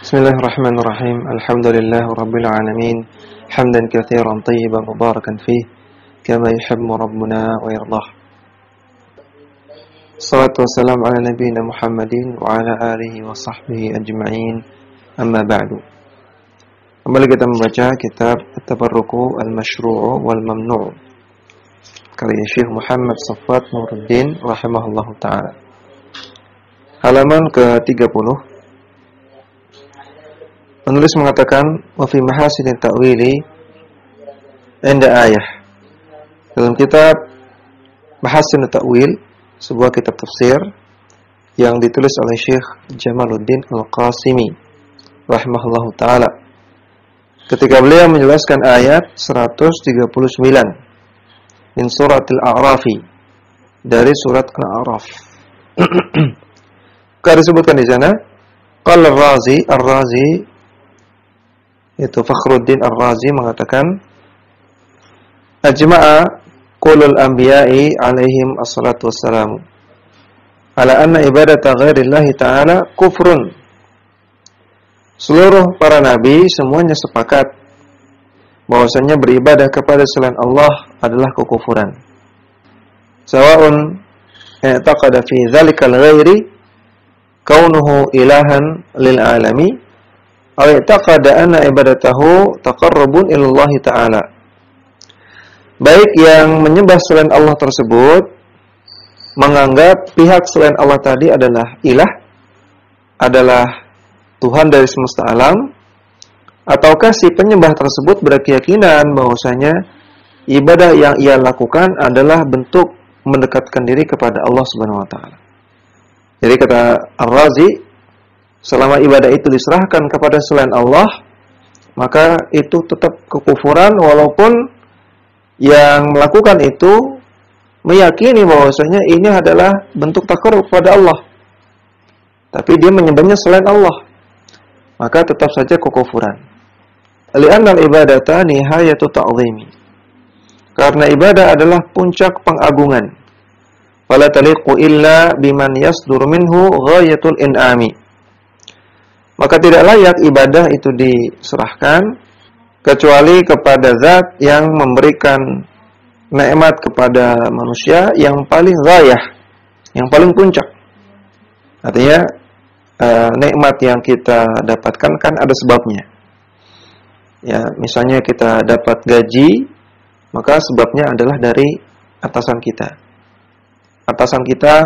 Bismillahirrahmanirrahim. Alhamdulillah rabbil alamin. Hamdan katsiran tayyiban mubarakan fih kama yuhibbu rabbuna wa yardah. Salatu wassalamu ala nabiyyina Muhammadin wa ala alihi wa sahbihi ajma'in. Amma ba'du. Kembali kita membaca kitab At-Tabarruku Al-Mashru'u wal Mamnu' karya Syekh Muhammad Saffat Nuruddin rahimahullahu taala. Halaman ke-30. Penulis mengatakan wa fi mahasin ta'wili inda ayah. Dalam kitab Mahasin Ta'wil, sebuah kitab tafsir yang ditulis oleh Syekh Jamaluddin Al-Qasimi rahimahullahu taala. Ketika beliau menjelaskan ayat 139 min suratil A'rafi, dari surat Al-A'raf. Maka disebutkan di sana qala Ar-Razi itu Fakhruddin Ar-Razi mengatakan ajma'a qulul anbiya'i alaihim assalatu wassalamu ala anna ibadata ghairillahi ta'ala kufrun. Seluruh para nabi semuanya sepakat bahwasanya beribadah kepada selain Allah adalah kekufuran. Sawa'un i'taqada fi dzalikal ghairi kaunuhu ilahan lil alami aw i'taqada anna ibadatahu taqarrubun ilallah ta'ala. Baik yang menyembah selain Allah tersebut menganggap pihak selain Allah tadi adalah ilah, adalah Tuhan dari semesta alam, ataukah si penyembah tersebut berkeyakinan bahwasanya ibadah yang ia lakukan adalah bentuk mendekatkan diri kepada Allah Subhanahu wa taala. Jadi kata Ar-Razi, selama ibadah itu diserahkan kepada selain Allah, maka itu tetap kekufuran walaupun yang melakukan itu meyakini bahwasanya ini adalah bentuk taqarrub kepada Allah. Tapi dia menyembahnya selain Allah, maka tetap saja kekufuran. Li'anna al-ibadata nihayatu ta'zimi. Karena ibadah adalah puncak pengagungan. Fala taliqu illa biman yasdur minhu ghayatul in'ami. Maka tidak layak ibadah itu diserahkan kecuali kepada zat yang memberikan nikmat kepada manusia yang paling ghayah, yang paling puncak. Artinya nikmat yang kita dapatkan kan ada sebabnya. Ya, misalnya kita dapat gaji, maka sebabnya adalah dari atasan kita. Atasan kita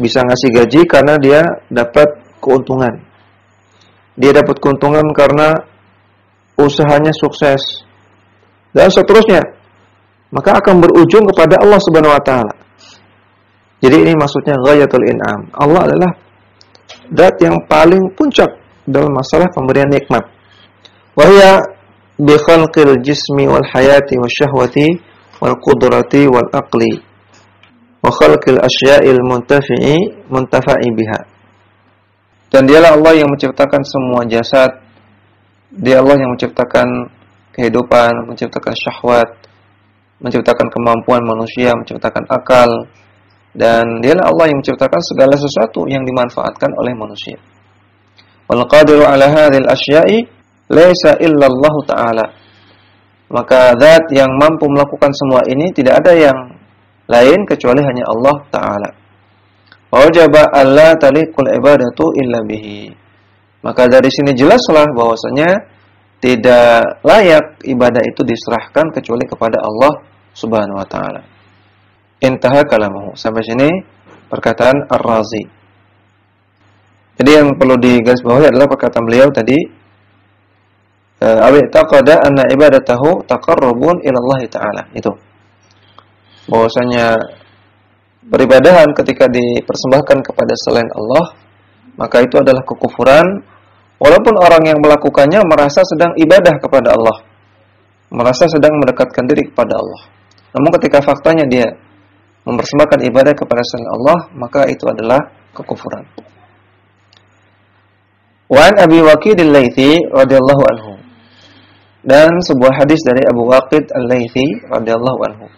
bisa ngasih gaji karena dia dapat keuntungan. Dia dapat keuntungan karena usahanya sukses dan seterusnya, maka akan berujung kepada Allah Subhanahu wa taala. Jadi ini maksudnya ghayatul in'am. Allah adalah zat yang paling puncak dalam masalah pemberian nikmat. Wa hiya bi khalqil jismi wal hayati wasyahwati wal qudrati wal aqli wa khalqil asya'il muntafa'i biha. Dan dialah Allah yang menciptakan semua jasad. Dia Allah yang menciptakan kehidupan, menciptakan syahwat, menciptakan kemampuan manusia, menciptakan akal. Dan dialah Allah yang menciptakan segala sesuatu yang dimanfaatkan oleh manusia. Wal qadiru ala hadhil asya'i laisa illa Allah ta'ala. Maka zat yang mampu melakukan semua ini tidak ada yang lain kecuali hanya Allah ta'ala. Wajaba alla taliqul ibadatu illa bihi. Maka dari sini jelaslah bahwasanya tidak layak ibadah itu diserahkan kecuali kepada Allah Subhanahu wa taala. Intaha kalamuhu. Sampai sini perkataan Ar-Razi. Jadi yang perlu digarisbawahi adalah perkataan beliau tadi, awi taqada anna ibadatahu taqarrubun ila Allah taala. Itu. Bahwasanya peribadahan ketika dipersembahkan kepada selain Allah, maka itu adalah kekufuran, walaupun orang yang melakukannya merasa sedang ibadah kepada Allah, merasa sedang mendekatkan diri kepada Allah. Namun ketika faktanya dia mempersembahkan ibadah kepada selain Allah, maka itu adalah kekufuran. Wa an Abi Waqid al-Laitsi radhiyallahu anhu. Dan sebuah hadis dari Abu Waqid al-Laitsi radhiyallahu anhu.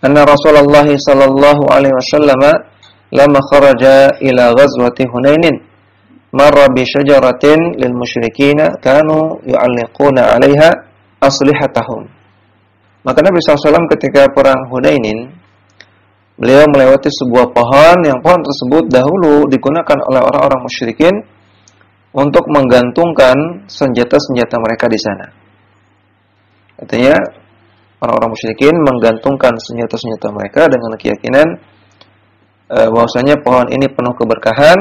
Anna Rasulullah sallallahu alaihi wasallam lama kharaja ila ghazwati Hunainin marra bi syajaratin lil musyrikina kanu yu'alliquna 'alaiha aslihatahum. Maka Nabi SAW ketika perang Hunainin, beliau melewati sebuah pohon yang pohon tersebut dahulu digunakan oleh orang-orang musyrikin untuk menggantungkan senjata-senjata mereka di sana. Artinya orang-orang musyrikin menggantungkan senjata-senjata mereka dengan keyakinan bahwasanya pohon ini penuh keberkahan.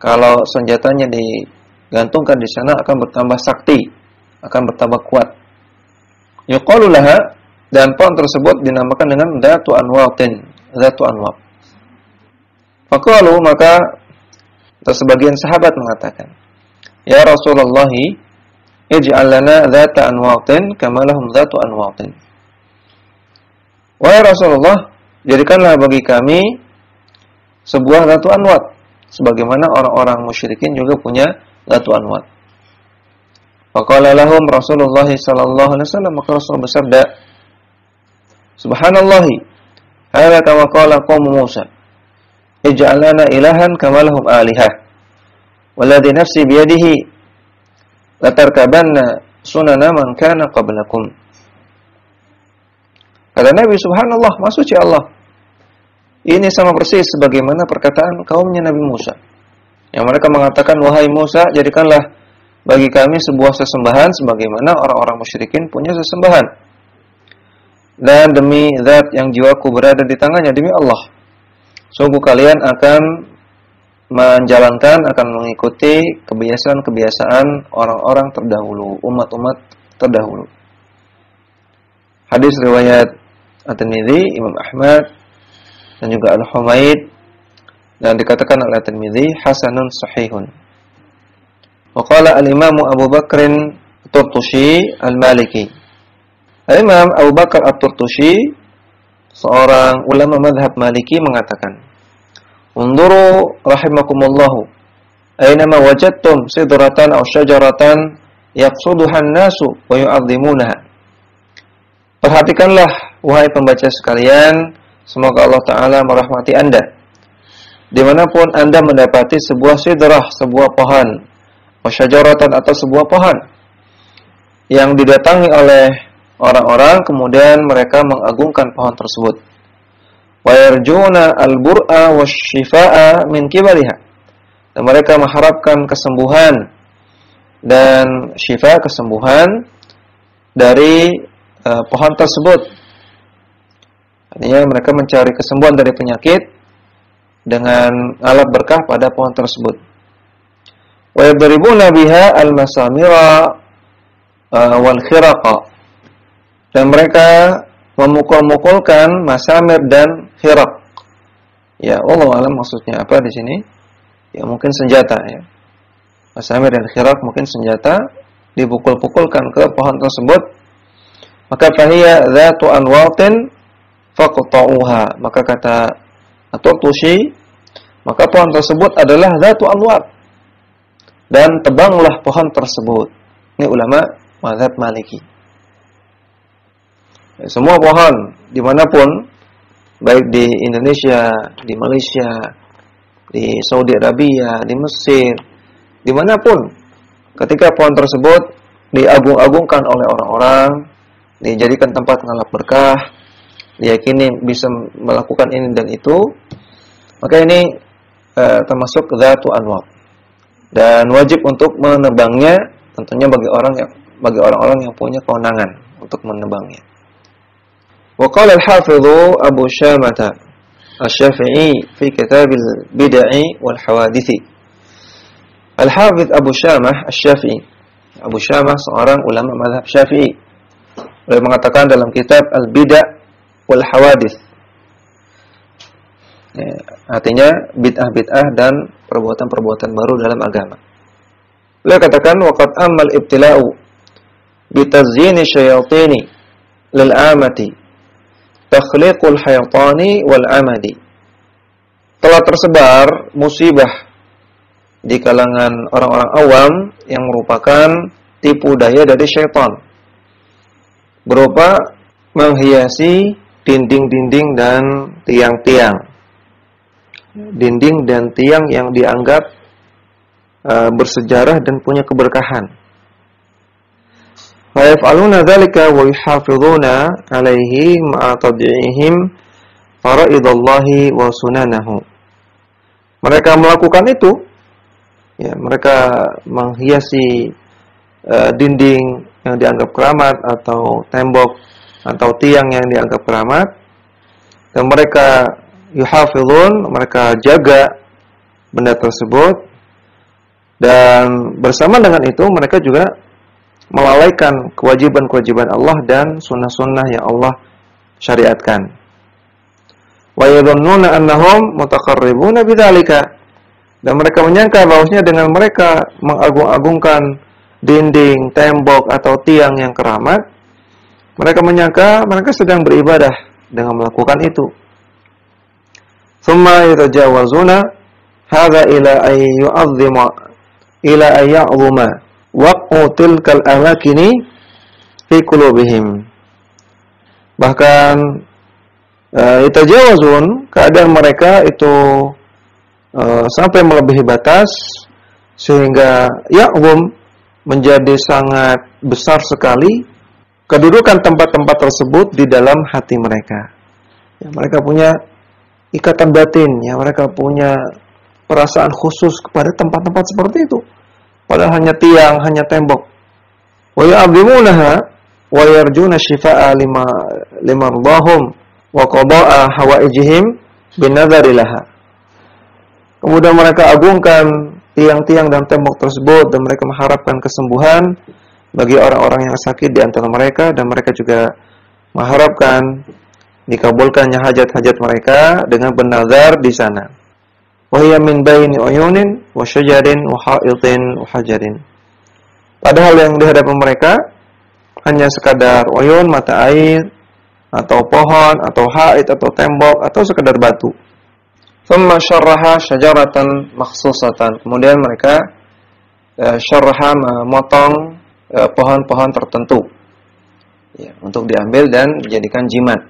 Kalau senjatanya digantungkan di sana akan bertambah sakti, akan bertambah kuat. Yuqalu laha, dan pohon tersebut dinamakan dengan Dzatu Anwatin, Dzatu Anwat. Faqalu, maka sebagian sahabat mengatakan, ya Rasulullah, ij'al lana Dzata Anwatin kama lahum Dzatu Anwatin. Wahai Rasulullah, jadikanlah bagi kami sebuah Dzatu Anwat, sebagaimana orang-orang musyrikin juga punya Dzatu Anwat. Faqala lahum Rasulullah sallallahu alaihi wasallam, maka Rasul bersabda, Subhanallah, hadza kama qala qaum Musa, ij'al lana ilahan kama lahum alihah. Walladhi nafsi biyadihi latarkabanna sunana man kana qablakum. Kata Nabi, subhanallah, maha suci Allah. Ini sama persis sebagaimana perkataan kaumnya Nabi Musa, yang mereka mengatakan, wahai Musa, jadikanlah bagi kami sebuah sesembahan sebagaimana orang-orang musyrikin punya sesembahan. Dan demi zat yang jiwaku berada di tangannya, demi Allah, sungguh kalian akan menjalankan, akan mengikuti kebiasaan-kebiasaan orang-orang terdahulu, umat-umat terdahulu. Hadis riwayat At-Tirmidzi, Imam Ahmad, dan juga Al-Humaid, dan dikatakan oleh At-Tirmidzi hasanun sahihun. Wa qala al-Imam Abu Bakr At-Turtushi Al-Maliki. Al-Imam Abu Bakar At-Turtushi, seorang ulama mazhab Maliki, mengatakan, Unduru rahimakumullahu, aynama wajadtum sidratan aw syajaratan yaqsuduha an-nasu wa yu'azzimunaha. Perhatikanlah wahai pembaca sekalian, semoga Allah Ta'ala merahmati Anda. Dimanapun Anda mendapati sebuah sidrah, sebuah pohon, aw syajaratan, atau sebuah pohon yang didatangi oleh orang-orang, kemudian mereka mengagungkan pohon tersebut. Wa yarjuna al-bur'a wasyifaa'a min kibariha. Dan mereka mengharapkan kesembuhan dan syifa, kesembuhan dari pohon tersebut. Artinya mereka mencari kesembuhan dari penyakit dengan alat berkah pada pohon tersebut. Wa yadribuna biha al-masamira wal khiraqa. Dan mereka memukul-mukulkan masamir dan khiraq. Ya, Allah alam maksudnya apa di sini? Ya, mungkin senjata ya. Masamir dan khiraq mungkin senjata, dipukul-pukulkan ke pohon tersebut. Maka fahiya dzatu anwatin faqta'uha. Maka kata At-Turtushi, maka pohon tersebut adalah dzatu anwat, dan tebanglah pohon tersebut. Ini ulama mazhab Maliki. Semua pohon dimanapun, baik di Indonesia, di Malaysia, di Saudi Arabia, di Mesir, dimanapun, ketika pohon tersebut diagung-agungkan oleh orang-orang, dijadikan tempat ngalap berkah, diyakini bisa melakukan ini dan itu, maka ini termasuk dzatu anwat, dan wajib untuk menebangnya, tentunya bagi orang-orang yang punya kewenangan untuk menebangnya. Wa qala al-Hafidh Abu Syamah Asy-Syafi'i fi kitab al-Bid'ah wal Hawadits. Al-Hafidh Abu Syamah Asy-Syafi'i, Abu Syamah seorang ulama mazhab Syafi'i, beliau mengatakan dalam kitab Al-Bid'ah wal Hawadits, ya, artinya bid'ah-bid'ah dan perbuatan-perbuatan baru dalam agama. Beliau katakan, waqad ammal ibtila'u bi tazyini syayatini lil amati takhliqul hayatani wal amadi. Telah tersebar musibah di kalangan orang-orang awam yang merupakan tipu daya dari syaitan, berupa menghiasi dinding-dinding dan tiang-tiang. Dinding dan tiang yang dianggap bersejarah dan punya keberkahan. Fa yaf'aluna dzalika wa yuhafizuna 'alaihi ma'a tad'ihim fara'idallahi wa sunanahu. Mereka melakukan itu, ya, mereka menghiasi dinding yang dianggap keramat atau tembok atau tiang yang dianggap keramat, dan mereka yuhafizun, mereka jaga benda tersebut, dan bersama dengan itu mereka juga melalaikan kewajiban-kewajiban Allah dan sunnah-sunnah yang Allah syariatkan. Wa yadhunnuna annahum mutaqarribuna bidzalika, dan mereka menyangka bahwasanya dengan mereka mengagung-agungkan dinding, tembok atau tiang yang keramat, mereka menyangka mereka sedang beribadah dengan melakukan itu. Tsumma yatajawazuna hadza ila ay yu'azzima ila ay ya'zuma waq'u tilkal amakini fi qulubihim. Bahkan yatajawazun, keadaan mereka itu sampai melebihi batas sehingga ya'zum, menjadi sangat besar sekali kedudukan tempat-tempat tersebut di dalam hati mereka. Ya, mereka punya ikatan batin, ya, mereka punya perasaan khusus kepada tempat-tempat seperti itu. Padahal hanya tiang, hanya tembok. Wa ya'zimunaha wa yarjuna shifaa'a limardahum wa qada'a hawaijihim binadhari laha. Kemudian mereka agungkan tiang-tiang dan tembok tersebut, dan mereka mengharapkan kesembuhan bagi orang-orang yang sakit di antara mereka, dan mereka juga mengharapkan dikabulkannya hajat-hajat mereka dengan bernazar di sana. Wahia min baini uyunin wa syajarin wa ha'itin wa hajarin. Padahal yang di hadapan mereka hanya sekadar uyun, mata air, atau pohon, atau ha'it, atau tembok, atau sekadar batu. Thumma syarraha syajaratan makhsusatan. Kemudian mereka syarraha, memotong pohon-pohon tertentu, ya, untuk diambil dan dijadikan jimat.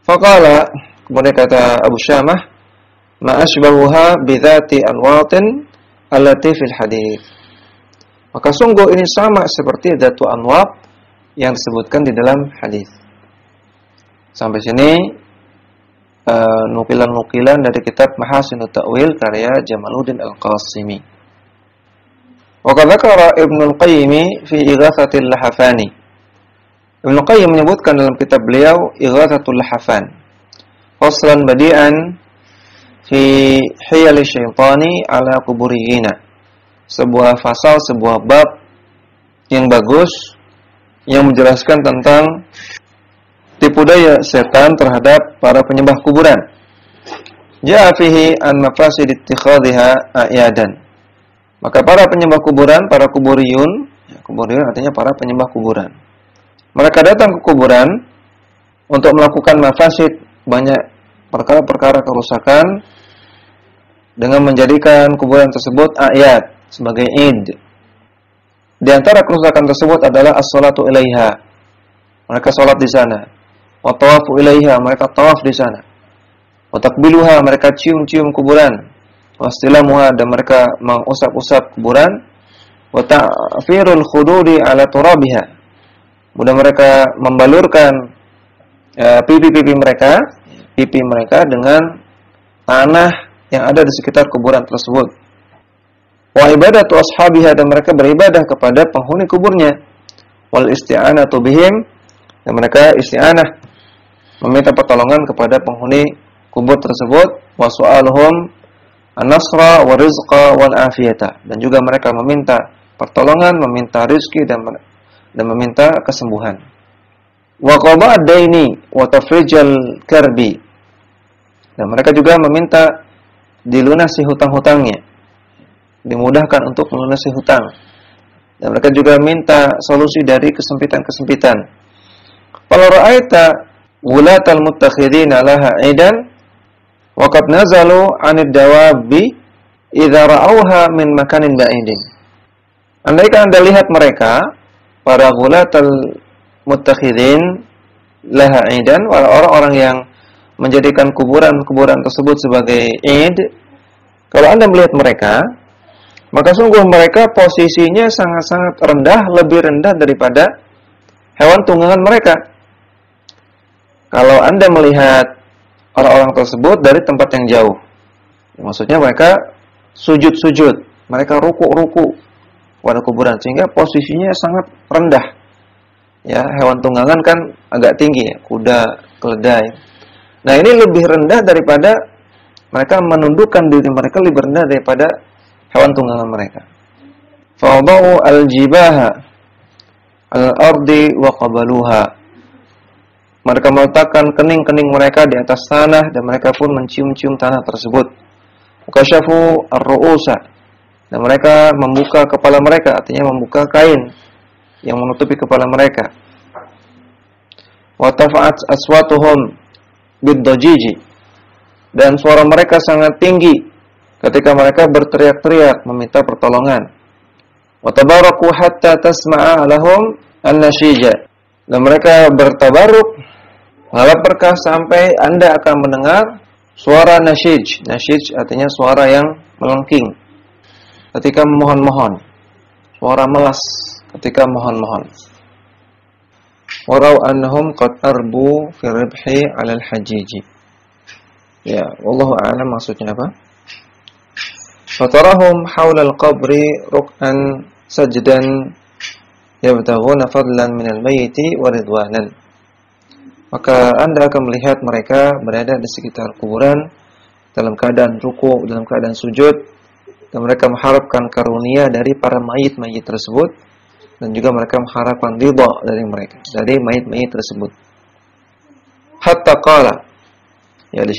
Faqala, kemudian kata Abu Syamah, ma asbahuha bidzati anwatin allati fil hadits. Maka sungguh ini sama seperti dzatu anwat yang disebutkan di dalam hadis. Sampai sini nukilan-nukilan dari kitab Mahasinut Ta'wil karya Jamaluddin Al-Qasimi. Wa qad dzakara Ibnu Al-Qayyim fi Ighatsatil Lahafani. Ibnu Qayyim menyebutkan dalam kitab beliau Ighatsatul Lahafan, faslan badi'an fi hiyali syaitani ala kuburiyina, sebuah fasal, sebuah bab yang bagus yang menjelaskan tentang tipu daya setan terhadap para penyembah kuburan. Ja'a fihi an mafasid ittikhadhiha a'yadan. Maka para penyembah kuburan, para kuburiyun, ya, kuburiyun artinya para penyembah kuburan, mereka datang ke kuburan untuk melakukan mafasid, banyak perkara-perkara kerusakan, dengan menjadikan kuburan tersebut ayat, sebagai id. Di antara kerusakan tersebut adalah as-salatu ilaiha, mereka salat di sana. Wa tawafu ilaiha, mereka tawaf di sana. Wa taqbiluha, mereka cium-cium kuburan. Wa istilamuha, dan mereka mengusap-usap kuburan. Wa ta'firul khududi ala turabiha, kemudian mereka membalurkan pipi-pipi mereka, pipi mereka dengan tanah yang ada di sekitar kuburan tersebut. Wa ibadatu ashabiha, dan mereka beribadah kepada penghuni kuburnya. Wal isti'anatu bihim, dan mereka isti'anah, meminta pertolongan kepada penghuni kubur tersebut. Wa su'aluhum an-nasra wa rizqa wal afiyata, dan juga mereka meminta pertolongan, meminta rezeki dan meminta kesembuhan. Wa qada'ad daini wa tafrijal karbi, dan mereka juga meminta dilunasi hutang-hutangnya, dimudahkan untuk melunasi hutang, dan mereka juga minta solusi dari kesempitan-kesempitan. Qala ra'aita wulatal muttakhidina laha 'idan wa qad nazalu 'anid dawabi idza ra'awha min makanin ba'idin. Andaikan Anda lihat mereka, para wulatal muttakhidin laha 'idan, orang-orang yang menjadikan kuburan-kuburan tersebut sebagai id, kalau Anda melihat mereka, maka sungguh mereka posisinya sangat-sangat rendah, lebih rendah daripada hewan tunggangan mereka. Kalau Anda melihat orang-orang tersebut dari tempat yang jauh, maksudnya mereka sujud-sujud, mereka ruku-ruku pada kuburan, sehingga posisinya sangat rendah. Ya, hewan tunggangan kan agak tinggi ya, kuda, keledai. Nah, ini lebih rendah daripada mereka menundukkan diri mereka, lebih rendah daripada hewan tunggangan mereka. Fa'adau al-jibaha al-ardi wa qabaluha. Mereka meletakkan kening-kening mereka di atas tanah dan mereka pun mencium-cium tanah tersebut. Kasyafu ar-ru'usa. Dan mereka membuka kepala mereka, artinya membuka kain yang menutupi kepala mereka. Wa tafa'at aswatuhum bid-dajiji. Dan suara mereka sangat tinggi ketika mereka berteriak-teriak meminta pertolongan. Wa tabaraku hatta tasma'a lahum an-nashija. Dan mereka bertabaruk, mengalap berkah sampai Anda akan mendengar suara nasyij. Nasyij artinya suara yang melengking ketika memohon-mohon, suara melas ketika mohon-mohon. Warau annahum qad arbu fi ribhi 'ala al-hajiji. Ya, wallahu a'lam maksudnya apa? Fatarahum haula al-qabri ruk'an sajdan yabtaghuna fadlan min al-mayyiti wa ridwanan. Maka Anda akan melihat mereka berada di sekitar kuburan dalam keadaan ruku', dalam keadaan sujud, dan mereka mengharapkan karunia dari para mayit-mayit tersebut, dan juga mereka mengharapkan ridha dari mereka, dari mayit-mayit tersebut. Hatta qala, ya di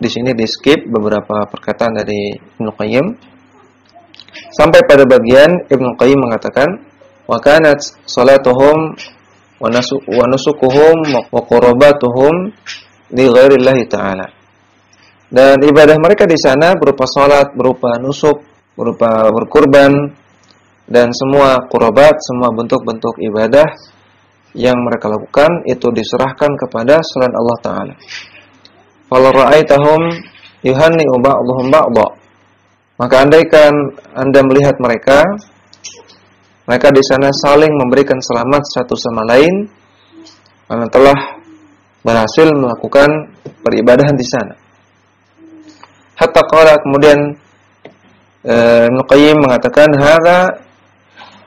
sini di skip beberapa perkataan dari Ibnu Qayyim sampai pada bagian Ibnu Qayyim mengatakan, wa kanat salatuhum wa nusukuhum wa qurbatuhum li ghairillahi ta'ala. Dan ibadah mereka di sana berupa salat, berupa nusuk, berupa berkurban, dan semua qurbat, semua bentuk-bentuk ibadah yang mereka lakukan itu diserahkan kepada selain Allah Ta'ala. Fala ra'aitahum yuhanni'u ba'dhum ba'dha. Maka andaikan Anda melihat mereka di sana saling memberikan selamat satu sama lain karena telah berhasil melakukan peribadahan di sana. Hatta qala, kemudian Ibnu Qayyim mengatakan, hadza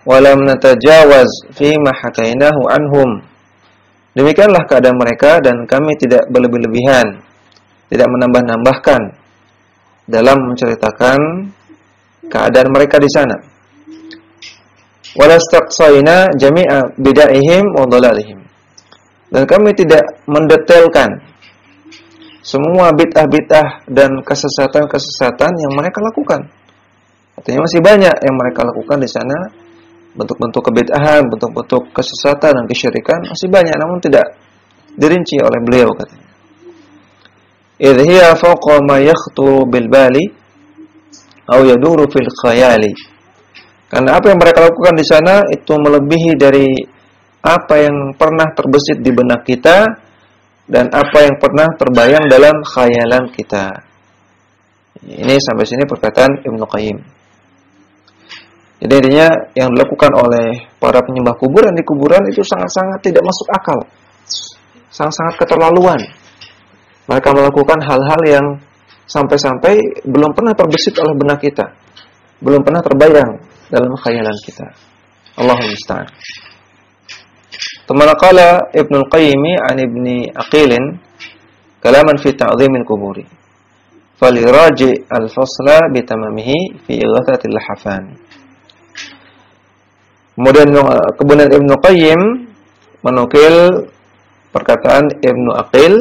wa lam natajawaz fi ma hakainahu anhum. Demikianlah keadaan mereka dan kami tidak berlebih-lebihan, tidak menambah-nambahkan dalam menceritakan keadaan mereka di sana. Walastaqsayna jami'a bid'ahim wa dhalalihim. Dan kami tidak mendetailkan semua bid'ah-bid'ah dan kesesatan-kesesatan yang mereka lakukan. Artinya masih banyak yang mereka lakukan di sana, bentuk-bentuk kebid'ahan, bentuk-bentuk kesesatan dan kesyirikan masih banyak, namun tidak dirinci oleh beliau katanya. Idh hiya fawqa ma yakhthuru bil bali aw yaduru fil khayali. Karena apa yang mereka lakukan di sana itu melebihi dari apa yang pernah terbesit di benak kita dan apa yang pernah terbayang dalam khayalan kita. Ini sampai sini perkataan Ibnu Qayyim. Jadi intinya yang dilakukan oleh para penyembah kuburan di kuburan itu sangat-sangat tidak masuk akal. Sangat-sangat keterlaluan. Mereka melakukan hal-hal yang sampai-sampai belum pernah terbesit oleh benak kita. Belum pernah terbayang dalam khayalan kita. Allahul musta'an. Thumma qala Ibnu Al-Qayyim an Ibni Aqil kalaman fi ta'dhim al-quburi. Faliraji al-fasla bi tamamihi fi ighathatil lahafan. Kemudian Ibnu Qayyim menukil perkataan Ibnu Aqil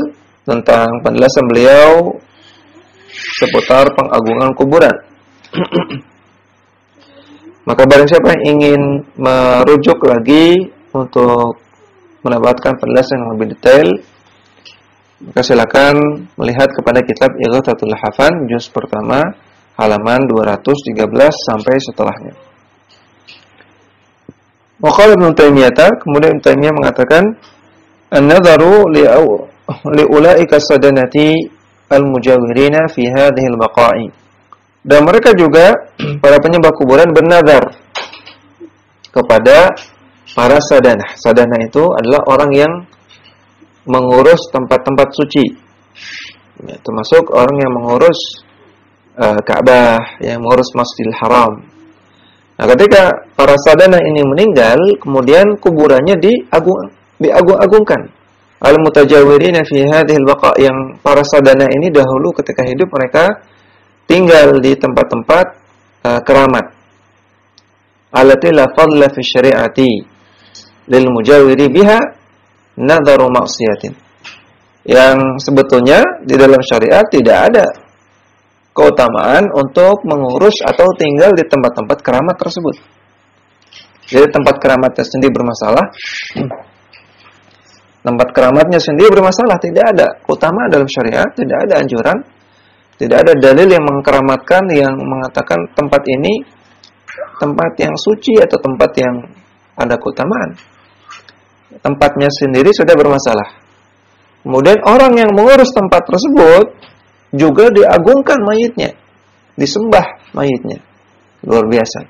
tentang penjelasan beliau seputar pengagungan kuburan. Maka barang siapa yang ingin merujuk lagi untuk mendapatkan penjelasan yang lebih detail, maka silakan melihat kepada kitab Ighathatul Lahafan juz pertama halaman 213 sampai setelahnya. Waqala Ibnu Taimiyah, kemudian Ibnu Taimiyah mengatakan, an-nadharu li ulaika sadanati al-mujawirina fi hadhihi al-baqa'i Dan mereka juga para penyembah kuburan bernazar kepada para sadanah. Sadanah itu adalah orang yang mengurus tempat-tempat suci. Ya, termasuk orang yang mengurus Ka'bah, yang mengurus Masjidil Haram. Nah, ketika para sadanah ini meninggal, kemudian kuburannya diagung-agungkan. Al-mutajawirina fi hadhil baqa, yang para sadanah ini dahulu ketika hidup mereka tinggal di tempat-tempat keramat. Allati la fadla fi syari'ati lil mujawiri biha nadharu maksiatin. Yang sebetulnya di dalam syariat tidak ada keutamaan untuk mengurus atau tinggal di tempat-tempat keramat tersebut. Jadi tempat keramatnya sendiri bermasalah. Tempat keramatnya sendiri bermasalah, tidak ada keutamaan dalam syariat, tidak ada anjuran, tidak ada dalil yang mengkeramatkan, yang mengatakan tempat ini tempat yang suci atau tempat yang ada keutamaan. Tempatnya sendiri sudah bermasalah. Kemudian orang yang mengurus tempat tersebut juga diagungkan mayitnya, disembah mayitnya. Luar biasa.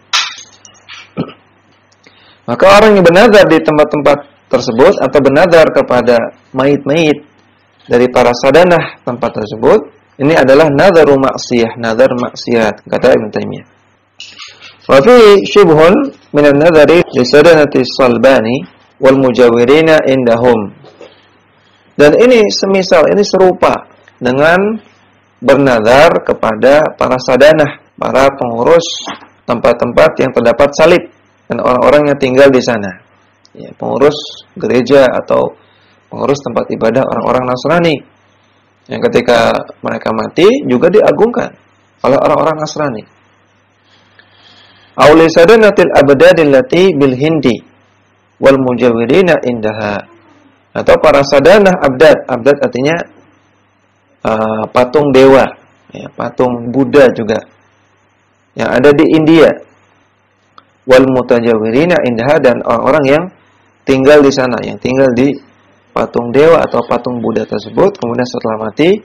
Maka orang yang bernazar di tempat-tempat tersebut atau bernazar kepada mayit-mayit dari para sadanah tempat tersebut, ini adalah nadharu maksiyah, nazar maksiat, kata Ibnu Taimiyah. Wa fi syubhun min an-nadhari li sadanati salbani wal mujawirina indahum. Dan ini semisal, ini serupa dengan bernazar kepada para sadanah, para pengurus tempat-tempat yang terdapat salib dan orang-orang yang tinggal di sana. Ya, pengurus gereja atau pengurus tempat ibadah orang-orang Nasrani yang ketika mereka mati juga diagungkan oleh orang-orang Nasrani. Auli sadanatil abdadil lati bil hindi wal mujawirina indaha. Atau para sadanah abdad. Abdad artinya patung dewa, ya, patung Buddha juga yang ada di India. Wal mutajawirina indaha, dan orang-orang yang tinggal di sana, yang tinggal di patung dewa atau patung Buddha tersebut, kemudian setelah mati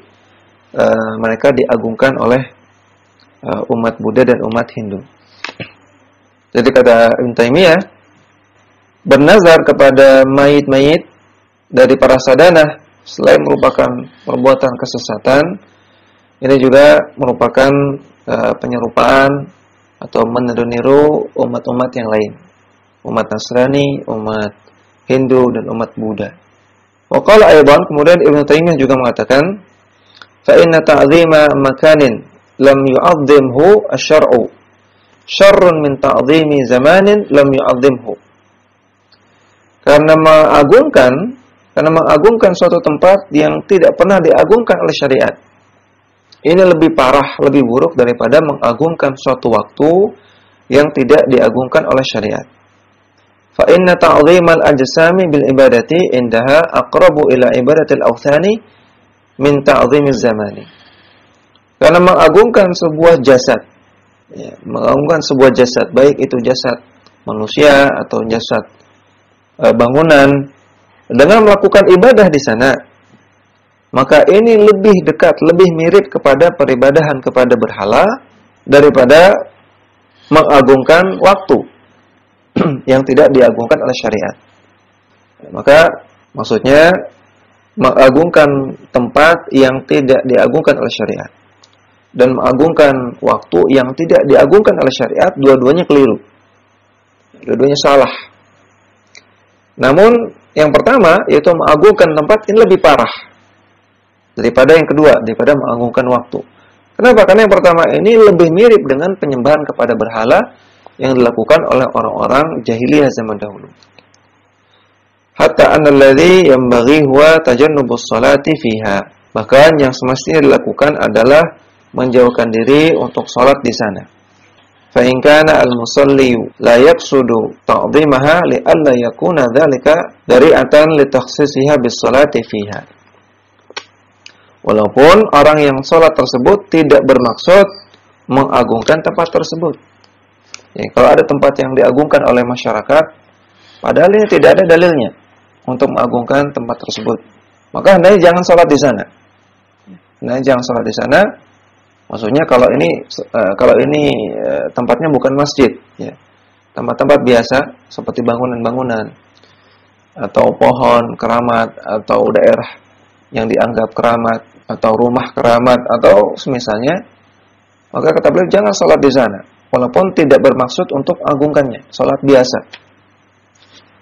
mereka diagungkan oleh umat Buddha dan umat Hindu. Jadi kata Ibnu Taimiyah, bernazar kepada mayit-mayit dari para sadanah selain merupakan perbuatan kesesatan, ini juga merupakan penyerupaan atau meniru-niru umat-umat yang lain, umat Nasrani, umat Hindu, dan umat Buddha. Wa qala aidan, kemudian Ibnu Taimiyah juga mengatakan, fa inna ta'zima makanin lam yu'azzimhu asy-syar'u syarrun min ta'zimi zamanin lam yu'azzimhu. Karena mengagungkan suatu tempat yang tidak pernah diagungkan oleh syariat, ini lebih parah, lebih buruk daripada mengagungkan suatu waktu yang tidak diagungkan oleh syariat. Fa inna ta'zimal ajsami bil ibadati indaha aqrabu ila ibadatil awthani min ta'zimiz zamani. Karena mengagungkan sebuah jasad, ya, mengagungkan sebuah jasad, baik itu jasad manusia atau jasad bangunan, dengan melakukan ibadah di sana, maka ini lebih dekat, lebih mirip kepada peribadahan kepada berhala daripada mengagungkan waktu yang tidak diagungkan oleh syariat. Maka maksudnya mengagungkan tempat yang tidak diagungkan oleh syariat dan mengagungkan waktu yang tidak diagungkan oleh syariat, dua-duanya keliru. Dua-duanya salah. Namun yang pertama, yaitu mengagungkan tempat, ini lebih parah daripada yang kedua, daripada mengagungkan waktu. Kenapa? Karena yang pertama ini lebih mirip dengan penyembahan kepada berhala yang dilakukan oleh orang-orang jahiliyah zaman dahulu. Hatta annalladzi yanbaghi huwa tajannubus salati fiha. Bahkan yang semestinya dilakukan adalah menjauhkan diri untuk salat di sana. Fa in kana al-musalli la yaqsudu ta'dhimaha li alla yakuna dzalika dari'atan li takhsisiha bis salati fiha. Walaupun orang yang salat tersebut tidak bermaksud mengagungkan tempat tersebut. Ya, kalau ada tempat yang diagungkan oleh masyarakat, padahal ini tidak ada dalilnya untuk mengagungkan tempat tersebut, maka hendaknya jangan sholat di sana. Nah, jangan sholat di sana. Maksudnya kalau ini tempatnya bukan masjid, ya. Tempat-tempat biasa seperti bangunan-bangunan atau pohon keramat atau daerah yang dianggap keramat atau rumah keramat atau semisalnya, maka kata beliau jangan sholat di sana, walaupun tidak bermaksud untuk agungkannya, sholat biasa.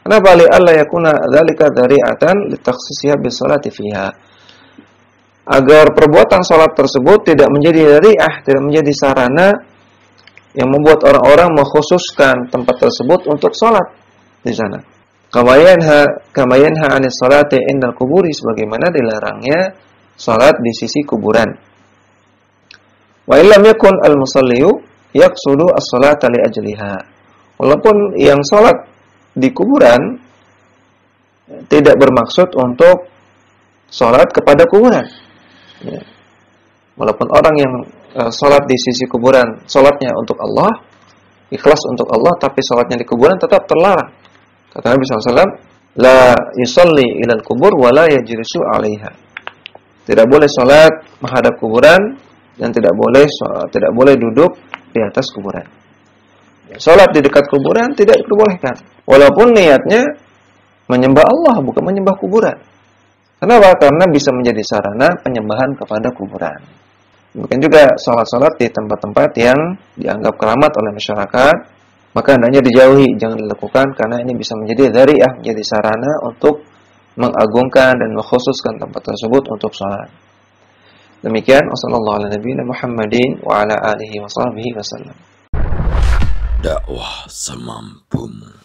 Kenapa? Li'alla yakuna dzalika dzari'atan litakhsisiha bis-sholati fiha. Agar perbuatan sholat tersebut tidak menjadi dzari'ah, tidak menjadi sarana yang membuat orang-orang mengkhususkan tempat tersebut untuk sholat di sana. Kama yanha 'anis sholati 'indal quburi, sebagaimana dilarangnya sholat di sisi kuburan. Wa illam yakun al-musalliyu yaqsudu as-sholata li ajliha. Walaupun yang sholat di kuburan tidak bermaksud untuk sholat kepada kuburan. Ya. Walaupun orang yang sholat di sisi kuburan, sholatnya untuk Allah, ikhlas untuk Allah, tapi sholatnya di kuburan tetap terlarang. Kata Nabi SAW, la yusalli ilal kubur wa la yajlisu 'alaiha. Tidak boleh sholat menghadap kuburan dan tidak boleh duduk di atas kuburan. Sholat di dekat kuburan tidak diperbolehkan, walaupun niatnya menyembah Allah, bukan menyembah kuburan. Kenapa? Karena bisa menjadi sarana penyembahan kepada kuburan. Mungkin juga sholat-sholat di tempat-tempat yang dianggap keramat oleh masyarakat, maka hendaknya dijauhi, jangan dilakukan, karena ini bisa menjadi dzari'ah, menjadi sarana untuk mengagungkan dan mengkhususkan tempat tersebut untuk sholat. Demikian, wassalamualaikum warahmatullahi wabarakatuh. Dakwah semampumu.